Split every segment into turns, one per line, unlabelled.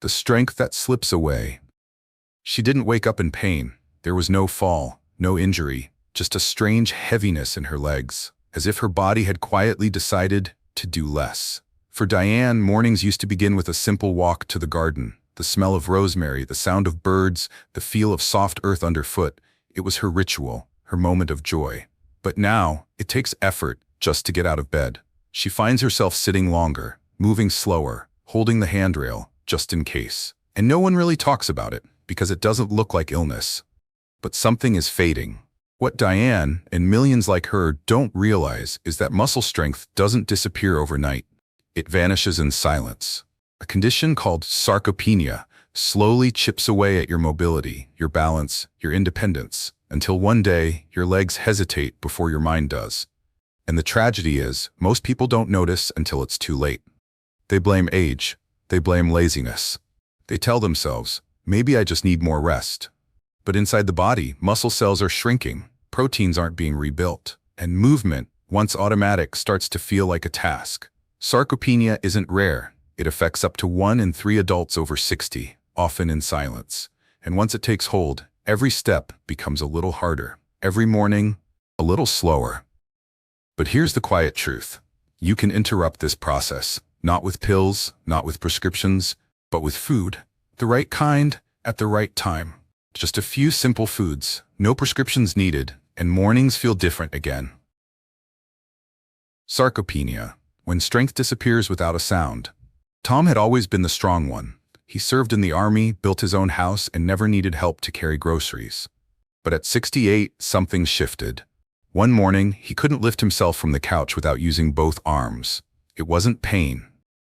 The strength that slips away. She didn't wake up in pain. There was no fall, no injury, just a strange heaviness in her legs, as if her body had quietly decided to do less. For Diane, mornings used to begin with a simple walk to the garden, the smell of rosemary, the sound of birds, the feel of soft earth underfoot. It was her ritual, her moment of joy. But now, it takes effort just to get out of bed. She finds herself sitting longer, moving slower, holding the handrail, just in case. And no one really talks about it, because it doesn't look like illness. But something is fading. What Diane, and millions like her, don't realize is that muscle strength doesn't disappear overnight. It vanishes in silence. A condition called sarcopenia slowly chips away at your mobility, your balance, your independence, until one day your legs hesitate before your mind does. And the tragedy is, most people don't notice until it's too late. They blame age. They blame laziness. They tell themselves, maybe I just need more rest. But inside the body, muscle cells are shrinking, proteins aren't being rebuilt, and movement, once automatic, starts to feel like a task. Sarcopenia isn't rare. It affects up to 1 in 3 adults over 60, often in silence. And once it takes hold, every step becomes a little harder. Every morning, a little slower. But here's the quiet truth. You can interrupt this process, not with pills, not with prescriptions, but with food. The right kind, at the right time. Just a few simple foods, no prescriptions needed, and mornings feel different again. Sarcopenia, when strength disappears without a sound. Tom had always been the strong one. He served in the army, built his own house, and never needed help to carry groceries. But at 68, something shifted. One morning, he couldn't lift himself from the couch without using both arms. It wasn't pain,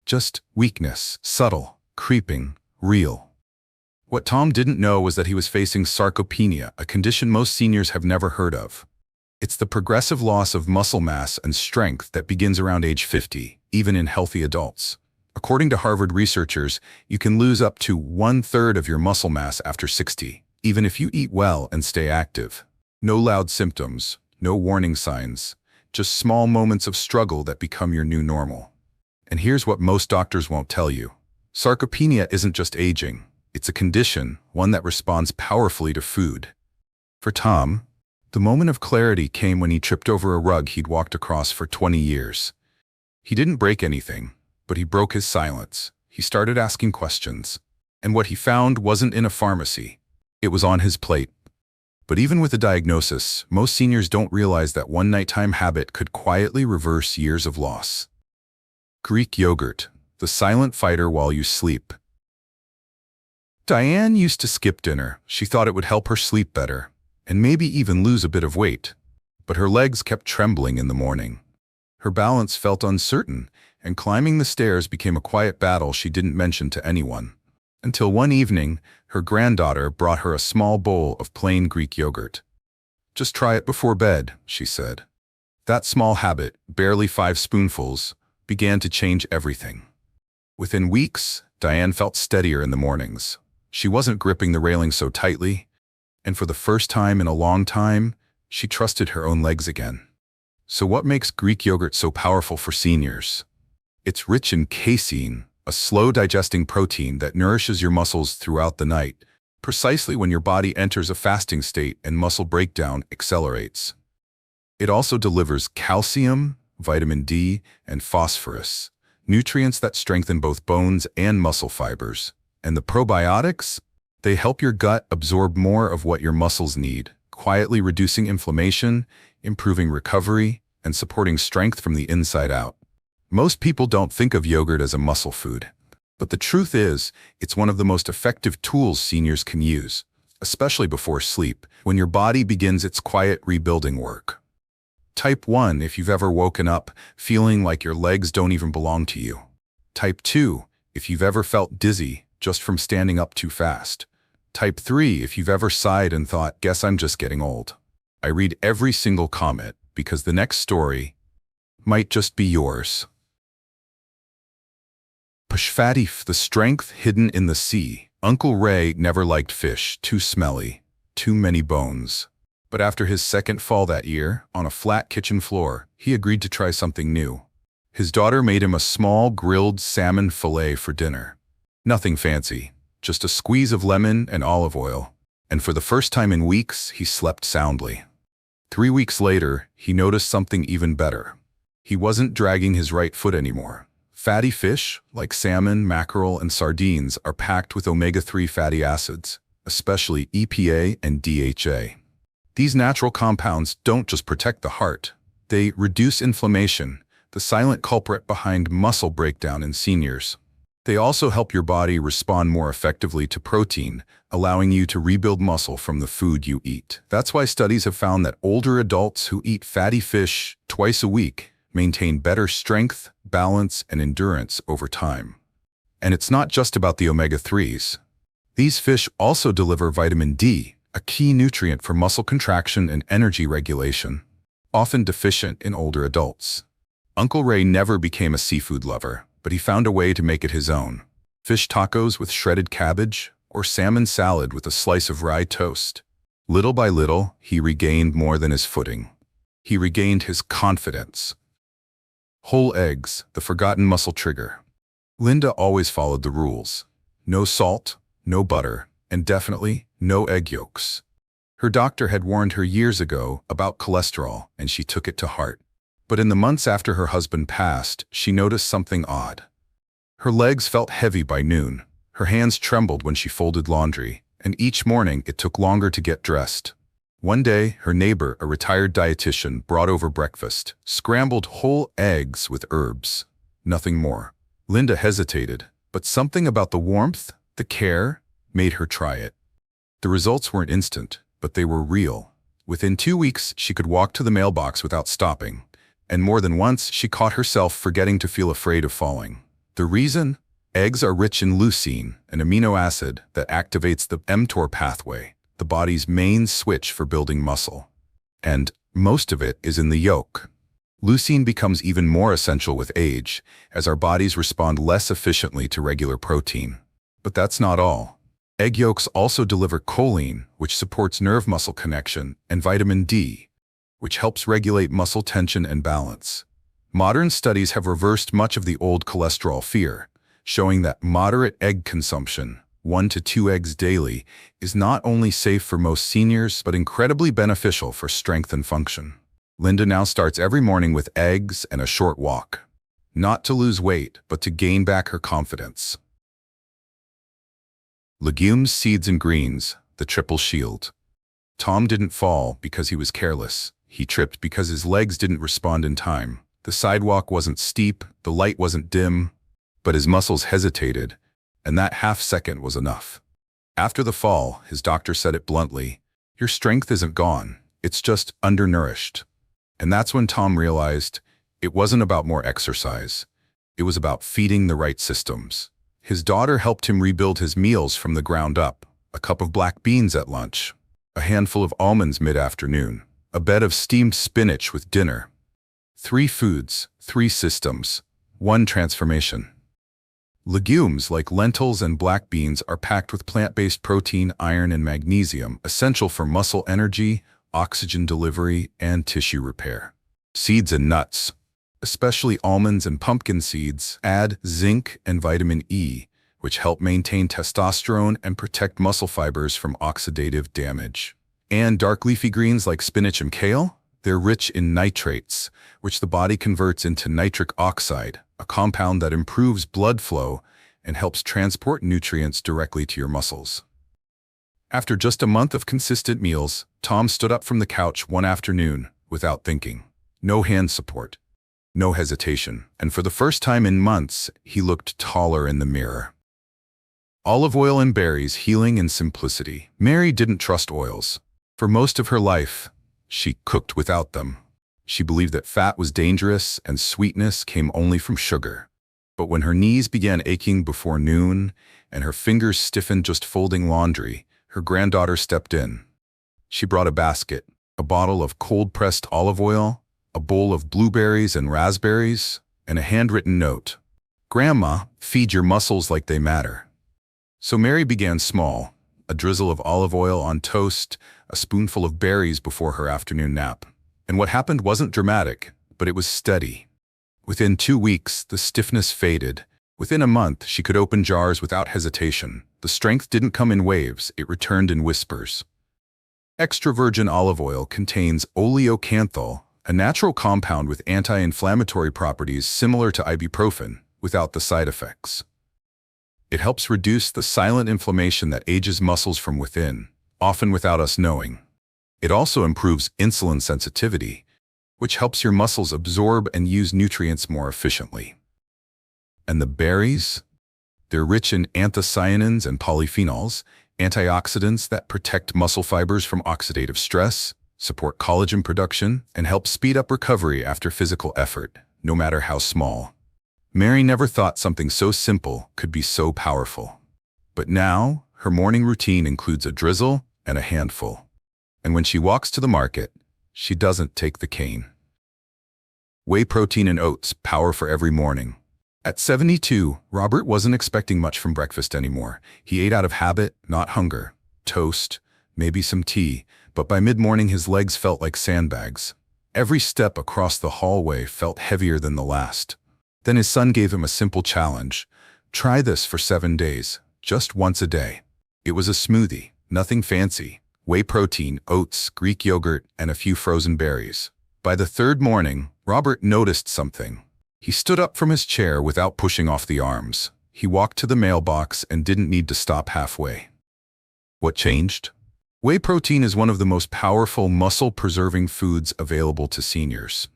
just weakness, subtle, creeping, real. What Tom didn't know was that he was facing sarcopenia, a condition most seniors have never heard of. It's the progressive loss of muscle mass and strength that begins around age 50, even in healthy adults. According to Harvard researchers, you can lose up to 1/3 of your muscle mass after 60, even if you eat well and stay active. No loud symptoms, no warning signs, just small moments of struggle that become your new normal. And here's what most doctors won't tell you. Sarcopenia isn't just aging. It's a condition, one that responds powerfully to food. For Tom, the moment of clarity came when he tripped over a rug he'd walked across for 20 years. He didn't break anything, but he broke his silence. He started asking questions. And what he found wasn't in a pharmacy. It was on his plate. But even with a diagnosis, most seniors don't realize that one nighttime habit could quietly reverse years of loss. Greek yogurt, the silent fighter while you sleep. Diane used to skip dinner. She thought it would help her sleep better, and maybe even lose a bit of weight. But her legs kept trembling in the morning. Her balance felt uncertain, and climbing the stairs became a quiet battle she didn't mention to anyone. Until one evening, her granddaughter brought her a small bowl of plain Greek yogurt. "Just try it before bed," she said. That small habit, barely 5 spoonfuls, began to change everything. Within weeks, Diane felt steadier in the mornings. She wasn't gripping the railing so tightly, and for the first time in a long time, she trusted her own legs again. So what makes Greek yogurt so powerful for seniors? It's rich in casein, a slow-digesting protein that nourishes your muscles throughout the night, precisely when your body enters a fasting state and muscle breakdown accelerates. It also delivers calcium, vitamin D, and phosphorus, nutrients that strengthen both bones and muscle fibers. And the probiotics? They help your gut absorb more of what your muscles need, quietly reducing inflammation, improving recovery, and supporting strength from the inside out. Most people don't think of yogurt as a muscle food. But the truth is, it's one of the most effective tools seniors can use, especially before sleep, when your body begins its quiet rebuilding work. Type 1 if you've ever woken up feeling like your legs don't even belong to you. Type 2 if you've ever felt dizzy just from standing up too fast. Type 3 if you've ever sighed and thought, guess I'm just getting old. I read every single comment because the next story might just be yours. Pashfatif, the strength hidden in the sea. Uncle Ray never liked fish, too smelly, too many bones. But after his second fall that year, on a flat kitchen floor, he agreed to try something new. His daughter made him a small grilled salmon fillet for dinner. Nothing fancy, just a squeeze of lemon and olive oil. And for the first time in weeks, he slept soundly. 3 weeks later, he noticed something even better. He wasn't dragging his right foot anymore. Fatty fish, like salmon, mackerel, and sardines, are packed with omega-3 fatty acids, especially EPA and DHA. These natural compounds don't just protect the heart. They reduce inflammation, the silent culprit behind muscle breakdown in seniors. They also help your body respond more effectively to protein, allowing you to rebuild muscle from the food you eat. That's why studies have found that older adults who eat fatty fish twice a week maintain better strength, balance, and endurance over time. And it's not just about the omega-3s. These fish also deliver vitamin D, a key nutrient for muscle contraction and energy regulation, often deficient in older adults. Uncle Ray never became a seafood lover, but he found a way to make it his own. Fish tacos with shredded cabbage, or salmon salad with a slice of rye toast. Little by little, he regained more than his footing. He regained his confidence. Whole eggs, the forgotten muscle trigger. Linda always followed the rules. No salt, no butter, and definitely no egg yolks. Her doctor had warned her years ago about cholesterol, and she took it to heart. But in the months after her husband passed, she noticed something odd. Her legs felt heavy by noon, her hands trembled when she folded laundry, and each morning it took longer to get dressed. One day, her neighbor, a retired dietitian, brought over breakfast, scrambled whole eggs with herbs. Nothing more. Linda hesitated, but something about the warmth, the care, made her try it. The results weren't instant, but they were real. Within 2 weeks, she could walk to the mailbox without stopping. And more than once, she caught herself forgetting to feel afraid of falling. The reason? Eggs are rich in leucine, an amino acid that activates the mTOR pathway, the body's main switch for building muscle. And most of it is in the yolk. Leucine becomes even more essential with age, as our bodies respond less efficiently to regular protein. But that's not all. Egg yolks also deliver choline, which supports nerve-muscle connection, and vitamin D, which helps regulate muscle tension and balance. Modern studies have reversed much of the old cholesterol fear, showing that moderate egg consumption, 1 to 2 eggs daily, is not only safe for most seniors, but incredibly beneficial for strength and function. Linda now starts every morning with eggs and a short walk. Not to lose weight, but to gain back her confidence. Legumes, seeds, and greens, the triple shield. Tom didn't fall because he was careless. He tripped because his legs didn't respond in time. The sidewalk wasn't steep, the light wasn't dim, but his muscles hesitated, and that half second was enough. After the fall, his doctor said it bluntly, "Your strength isn't gone, it's just undernourished." And that's when Tom realized it wasn't about more exercise. It was about feeding the right systems. His daughter helped him rebuild his meals from the ground up. A cup of black beans at lunch, a handful of almonds mid-afternoon, a bed of steamed spinach with dinner. 3 foods, 3 systems, 1 transformation. Legumes like lentils and black beans are packed with plant-based protein, iron, and magnesium, essential for muscle energy, oxygen delivery, and tissue repair. Seeds and nuts, especially almonds and pumpkin seeds, add zinc and vitamin E, which help maintain testosterone and protect muscle fibers from oxidative damage. And dark leafy greens like spinach and kale, they're rich in nitrates, which the body converts into nitric oxide, a compound that improves blood flow and helps transport nutrients directly to your muscles. After just a month of consistent meals, Tom stood up from the couch one afternoon without thinking. No hand support, no hesitation, and for the first time in months, he looked taller in the mirror. Olive oil and berries, healing and simplicity. Mary didn't trust oils. For most of her life, she cooked without them. She believed that fat was dangerous and sweetness came only from sugar. But when her knees began aching before noon and her fingers stiffened just folding laundry, her granddaughter stepped in. She brought a basket, a bottle of cold-pressed olive oil, a bowl of blueberries and raspberries, and a handwritten note. "Grandma, feed your muscles like they matter." So Mary began small, a drizzle of olive oil on toast, a spoonful of berries before her afternoon nap. And what happened wasn't dramatic, but it was steady. Within 2 weeks, the stiffness faded, Within a month, she could open jars without hesitation. The strength didn't come in waves, it returned in whispers. Extra virgin olive oil contains oleocanthal, a natural compound with anti-inflammatory properties similar to ibuprofen, without the side effects. It helps reduce the silent inflammation that ages muscles from within, often without us knowing. It also improves insulin sensitivity, which helps your muscles absorb and use nutrients more efficiently. And the berries? They're rich in anthocyanins and polyphenols, antioxidants that protect muscle fibers from oxidative stress, support collagen production, and help speed up recovery after physical effort, no matter how small. Mary never thought something so simple could be so powerful. But now, her morning routine includes a drizzle and a handful. And when she walks to the market, she doesn't take the cane. Whey protein and oats, power for every morning. At 72, Robert wasn't expecting much from breakfast anymore. He ate out of habit, not hunger. Toast, maybe some tea, but by mid-morning his legs felt like sandbags. Every step across the hallway felt heavier than the last. Then his son gave him a simple challenge. Try this for 7 days, just once a day. It was a smoothie, nothing fancy. Whey protein, oats, Greek yogurt, and a few frozen berries. By the third morning, Robert noticed something. He stood up from his chair without pushing off the arms. He walked to the mailbox and didn't need to stop halfway. What changed? Whey protein is one of the most powerful muscle-preserving foods available to seniors.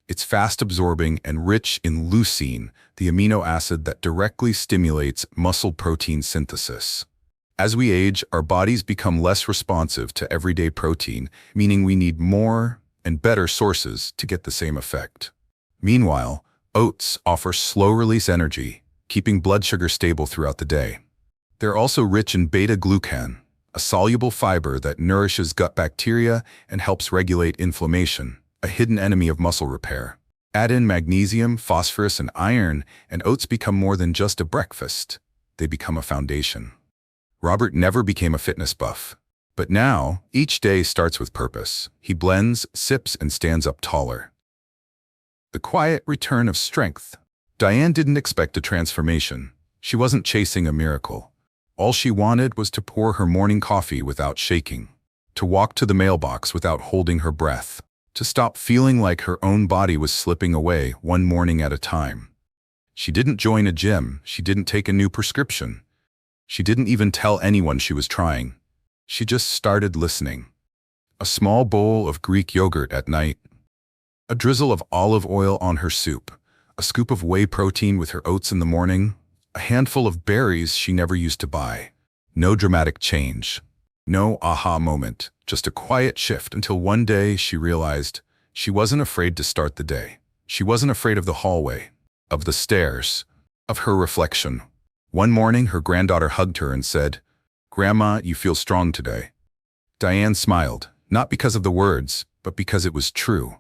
It's fast-absorbing and rich in leucine, the amino acid that directly stimulates muscle protein synthesis. As we age, our bodies become less responsive to everyday protein, meaning we need more and better sources to get the same effect. Meanwhile, oats offer slow-release energy, keeping blood sugar stable throughout the day. They're also rich in beta-glucan, a soluble fiber that nourishes gut bacteria and helps regulate inflammation, a hidden enemy of muscle repair. Add in magnesium, phosphorus, and iron, and oats become more than just a breakfast. They become a foundation. Robert never became a fitness buff. But now, each day starts with purpose. He blends, sips, and stands up taller. The quiet return of strength. Diane didn't expect a transformation. She wasn't chasing a miracle. All she wanted was to pour her morning coffee without shaking, to walk to the mailbox without holding her breath, to stop feeling like her own body was slipping away one morning at a time. She didn't join a gym. She didn't take a new prescription. She didn't even tell anyone she was trying. She just started listening. A small bowl of Greek yogurt at night, a drizzle of olive oil on her soup, a scoop of whey protein with her oats in the morning, a handful of berries she never used to buy. No dramatic change. No aha moment, just a quiet shift until one day she realized she wasn't afraid to start the day. She wasn't afraid of the hallway, of the stairs, of her reflection. One morning, her granddaughter hugged her and said, "Grandma, you feel strong today." Diane smiled, not because of the words, but because it was true.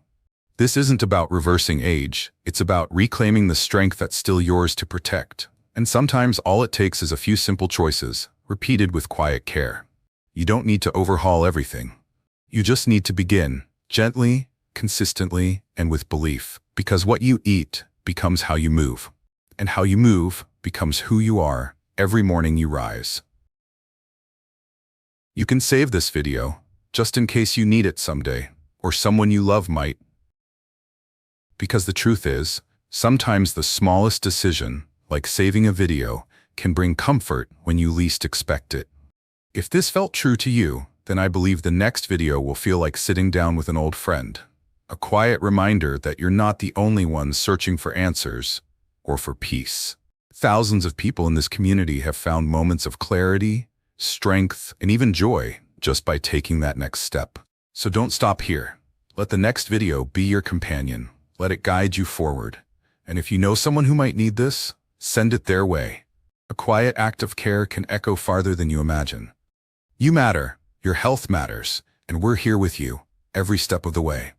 This isn't about reversing age. It's about reclaiming the strength that's still yours to protect. And sometimes all it takes is a few simple choices, repeated with quiet care. You don't need to overhaul everything. You just need to begin, gently, consistently, and with belief. Because what you eat becomes how you move. And how you move becomes who you are every morning you rise. You can save this video, just in case you need it someday, or someone you love might. Because the truth is, sometimes the smallest decision, like saving a video, can bring comfort when you least expect it. If this felt true to you, then I believe the next video will feel like sitting down with an old friend. A quiet reminder that you're not the only one searching for answers or for peace. Thousands of people in this community have found moments of clarity, strength, and even joy just by taking that next step. So don't stop here. Let the next video be your companion. Let it guide you forward. And if you know someone who might need this, send it their way. A quiet act of care can echo farther than you imagine. You matter, your health matters, and we're here with you every step of the way.